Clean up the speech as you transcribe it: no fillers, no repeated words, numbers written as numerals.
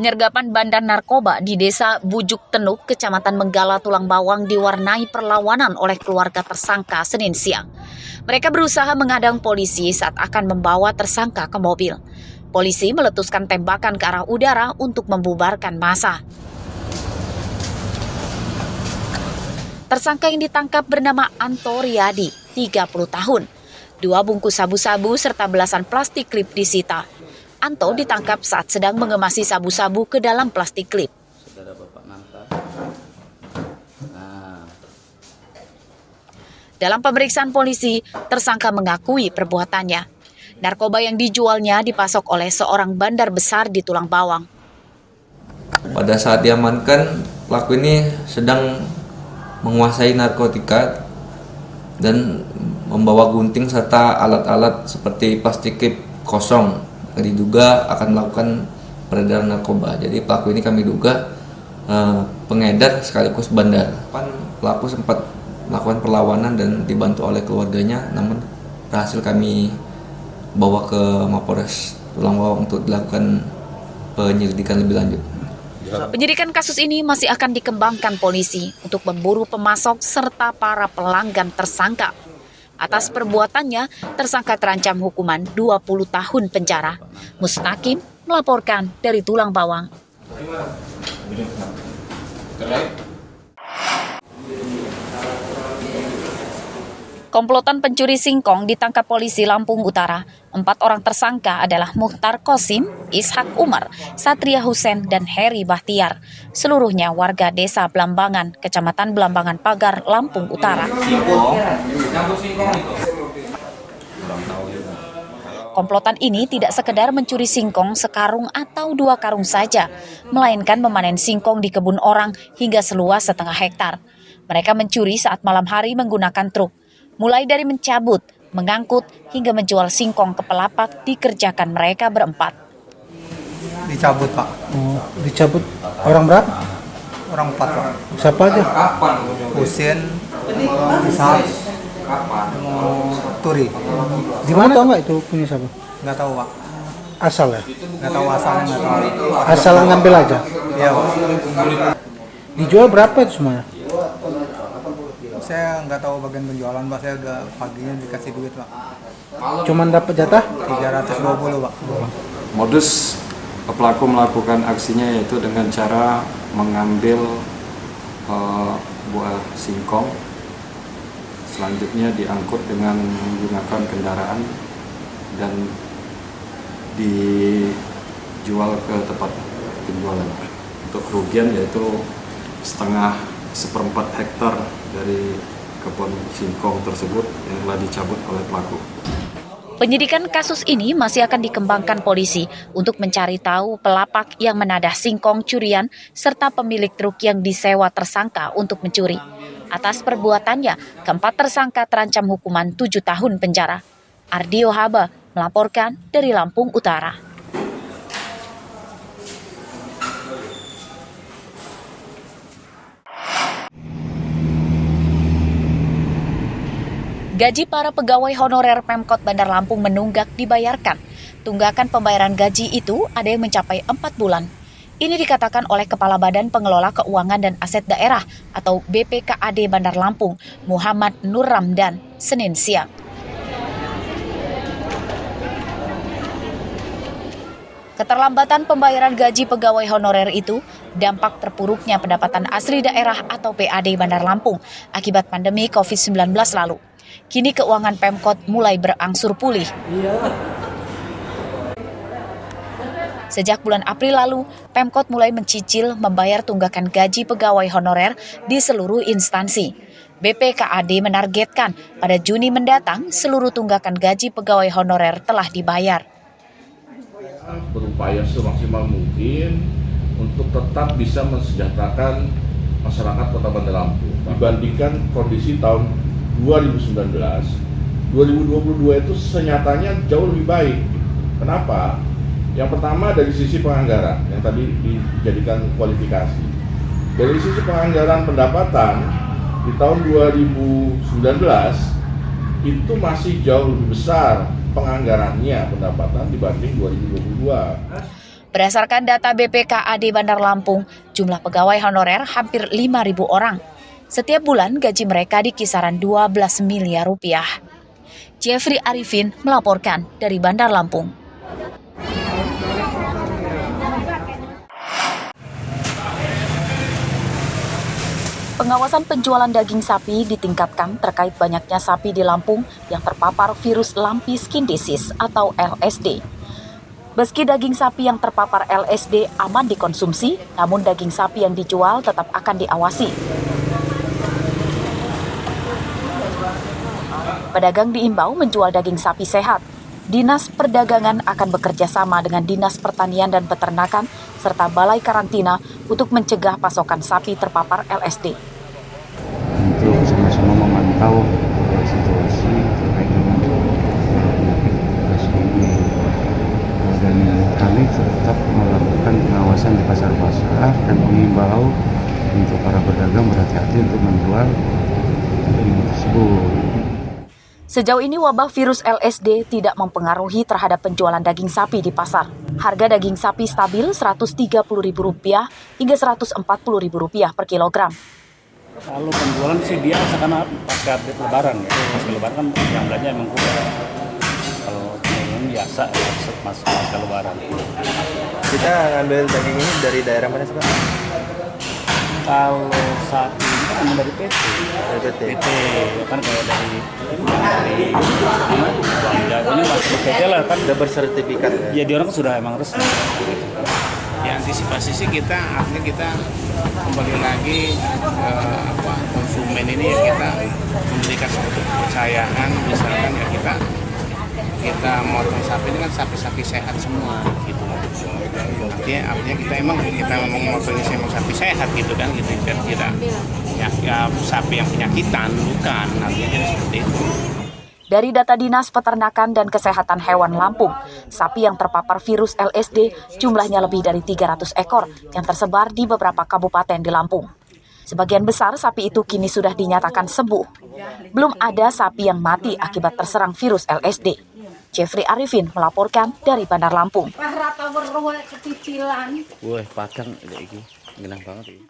Penyergapan bandar narkoba di Desa Bujuk Tenuk, Kecamatan Menggala, Tulang Bawang diwarnai perlawanan oleh keluarga tersangka Senin siang. Mereka berusaha menghadang polisi saat akan membawa tersangka ke mobil. Polisi meletuskan tembakan ke arah udara untuk membubarkan massa. Tersangka yang ditangkap bernama Anto Riyadi, 30 tahun. 2 bungkus sabu-sabu serta belasan plastik klip disita. Anto ditangkap saat sedang mengemasi sabu-sabu ke dalam plastik klip. Dalam pemeriksaan polisi, tersangka mengakui perbuatannya. Narkoba yang dijualnya dipasok oleh seorang bandar besar di Tulang Bawang. Pada saat diamankan, pelaku ini sedang menguasai narkotika dan membawa gunting serta alat-alat seperti plastik klip kosong. Diduga akan melakukan peredaran narkoba. Jadi pelaku ini kami duga pengedar sekaligus bandar. Pelaku sempat melakukan perlawanan dan dibantu oleh keluarganya, namun berhasil kami bawa ke Mapolres Tulang Bawang untuk dilakukan penyelidikan lebih lanjut. Penyidikan kasus ini masih akan dikembangkan polisi untuk memburu pemasok serta para pelanggan tersangka. Atas perbuatannya, tersangka terancam hukuman 20 tahun penjara. Mustaqim melaporkan dari Tulang Bawang. Komplotan pencuri singkong ditangkap polisi Lampung Utara. 4 orang tersangka adalah Muhtar Kosim, Ishak Umar, Satria Husen, dan Heri Bahtiar. Seluruhnya warga Desa Belambangan, Kecamatan Belambangan Pagar, Lampung Utara. Komplotan ini tidak sekedar mencuri singkong sekarung atau 2 karung saja, melainkan memanen singkong di kebun orang hingga seluas setengah hektar. Mereka mencuri saat malam hari menggunakan truk. Mulai dari mencabut, mengangkut, hingga menjual singkong ke pelapak dikerjakan mereka berempat. Dicabut, Pak. Dicabut orang berapa? Orang 4, Pak. Siapa aja? Husin, Ishak, Turi. Di mana tahu nggak itu punya siapa? Nggak tahu, Pak. Asal ya? Nggak tahu asalnya, nggak tahu. Asal ngambil aja. Iya, Pak. Dijual berapa itu semuanya? Saya nggak tahu bagian penjualan, Pak. Saya udah paginya dikasih duit, Pak. Cuman dapat jatah? 320, Pak. Modus pelaku melakukan aksinya yaitu dengan cara mengambil buah singkong, selanjutnya diangkut dengan menggunakan kendaraan dan dijual ke tempat penjualan. Untuk kerugian yaitu seperempat hektar dari kebun singkong tersebut yang telah dicabut oleh pelaku. Penyidikan kasus ini masih akan dikembangkan polisi untuk mencari tahu pelapak yang menadah singkong curian serta pemilik truk yang disewa tersangka untuk mencuri. Atas perbuatannya, keempat tersangka terancam hukuman 7 tahun penjara. Ardio Haba melaporkan dari Lampung Utara. Gaji para pegawai honorer Pemkot Bandar Lampung menunggak dibayarkan. Tunggakan pembayaran gaji itu ada yang mencapai 4 bulan. Ini dikatakan oleh Kepala Badan Pengelola Keuangan dan Aset Daerah atau BPKAD Bandar Lampung, Muhammad Nur Ramdan, Senin siang. Keterlambatan pembayaran gaji pegawai honorer itu dampak terpuruknya pendapatan asli daerah atau PAD Bandar Lampung akibat pandemi COVID-19 lalu. Kini keuangan Pemkot mulai berangsur pulih. Sejak bulan April lalu, Pemkot mulai mencicil membayar tunggakan gaji pegawai honorer di seluruh instansi. BPKAD menargetkan pada Juni mendatang seluruh tunggakan gaji pegawai honorer telah dibayar. Berupaya semaksimal mungkin untuk tetap bisa mensejahterakan masyarakat Kota Bandar Lampung. Dibandingkan kondisi tahun 2019, 2022 itu senyatanya jauh lebih baik. Kenapa? Yang pertama dari sisi penganggaran yang tadi dijadikan kualifikasi. Dari sisi penganggaran pendapatan di tahun 2019 itu masih jauh lebih besar penganggarannya pendapatan dibanding 2022. Berdasarkan data BPKAD Bandar Lampung, jumlah pegawai honorer hampir 5.000 orang. Setiap bulan gaji mereka di kisaran 12 miliar rupiah. Jeffrey Arifin melaporkan dari Bandar Lampung. Pengawasan penjualan daging sapi ditingkatkan terkait banyaknya sapi di Lampung yang terpapar virus Lumpy Skin Disease atau LSD. Meski daging sapi yang terpapar LSD aman dikonsumsi, namun daging sapi yang dijual tetap akan diawasi. Pedagang diimbau menjual daging sapi sehat. Dinas Perdagangan akan bekerja sama dengan Dinas Pertanian dan Peternakan serta Balai Karantina untuk mencegah pasokan sapi terpapar LSD. Untuk sama-sama memantau situasi terkait dengan penyakit LSD ini. Dan kami tetap melakukan pengawasan di pasar-pasar dan mengimbau untuk para pedagang berhati-hati untuk menjual daging tersebut. Sejauh ini wabah virus LSD tidak mempengaruhi terhadap penjualan daging sapi di pasar. Harga daging sapi stabil Rp130.000 hingga Rp140.000 per kilogram. Kalau penjualan sih biasa karena pasca lebaran ya. Pasca lebaran kan yang belanja emang kurang. Kalau penjualan biasa ya pasca lebaran. Kita ngambil daging ini dari daerah mana sih Pak? Kalau sapi ini kan dari PT. PT kan kayak dari jaganya masuk PT lah kan Udah bersertifikat ya? Ya dia orang kan sudah emang resmi. Gitu. Ya antisipasi sih kita artinya kita kembali lagi konsumen ini ya kita memberikan suatu kepercayaan misalkan ya kita motong sapi ini kan sapi-sapi sehat semua gitu. Artinya kita ngomong motongnya emang sapi sehat gitu kan gitu dan tidak ya sapi yang penyakitan bukan artinya jadi seperti itu. Dari data Dinas Peternakan dan Kesehatan Hewan Lampung, sapi yang terpapar virus LSD jumlahnya lebih dari 300 ekor yang tersebar di beberapa kabupaten di Lampung. Sebagian besar sapi itu kini sudah dinyatakan sembuh. Belum ada sapi yang mati akibat terserang virus LSD. Jeffrey Arifin melaporkan dari Bandar Lampung. Wah, padang ini genah banget ini.